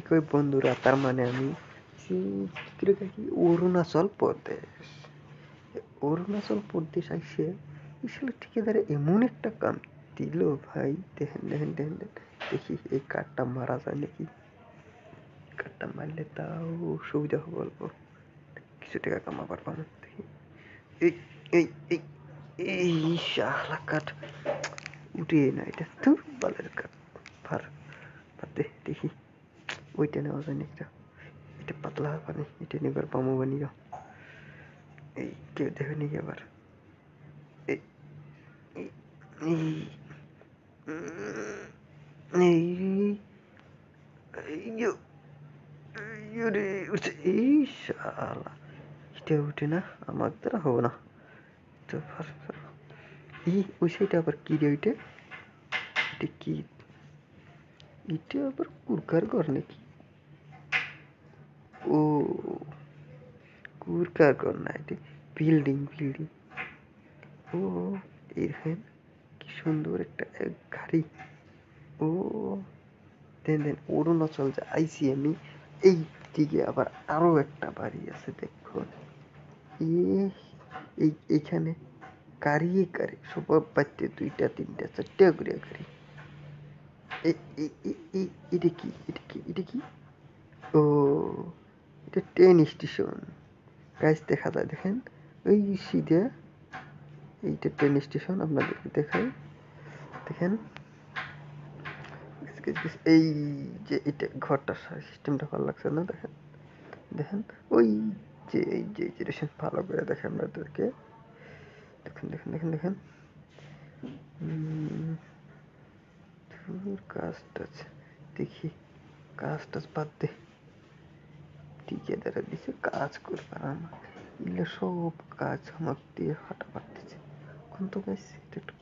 কই বন্ধুরা, তার মানে আমি কি অরুণাচল প্রদেশ। অরুণাচল প্রদেশ আইসে আসলে ঠিকাদারে এমন একটা কাম দিল ভাই। দেখেন দেখেন দেখেন দেখি এই কার্ডটা মারা যায় নাকি। কার্ডটা মারলে তাও সুবিধা হবে, অল্প কিছু টাকা কামাবার পাবো। দেখি এই এই এই এই শালা কাঠ উঠিয়ে না, এটা তো বালের কাঠ। ভার বাদে দেখি ওইটা নেওয়া যায় না। এটা পাতলা পানি, এটা নেবার পামো বানিয়ে। এই কেউ দেখে নি আবার। এই এই এই উঠছে। এই শালা এটা উঠে না, আমার দ্বারা হবে না। তো ওই সাইডে আবার কি রে ওইটা? এটা কি? এটা আবার কুরকার ঘর নাকি? ও কুরকার ঘর না, এটা বিল্ডিং বিল্ডিং। ও এখানে কি সুন্দর একটা গাড়ি। ও দেন দেন অরুণাচল যে আইসি আমি, এই দিকে আবার আরো একটা বাড়ি আছে দেখুন। এইখানে গাড়ি গাড়ি সব বাড়তে দুইটা তিনটা চারটা করে গাড়ি। এটা কি এটা কি এটা কি? ও এটা ট্রেন স্টেশন গাইস, দেখা যায় দেখেন ওই সিধা। এইটা ট্রেন স্টেশন আপনাদেরকে দেখাই, দেখেন। এই যে এটা ঘরটার সিস্টেমটা ভালো লাগছে না? দেখেন দেখেন ওই যে এই যে দেখেন ভালো করে দেখেন আপনাদেরকে। দেখেন দেখেন দেখেন দেখেন কাজটা দেখি, কাজটা বাদ দে। ঠিকাদারা দিছে কাজ করবার, আমার এগুলো সব কাজ আমাকে দিয়ে হাঁটা পারতেছে। কোন তো গাছ এটা একটু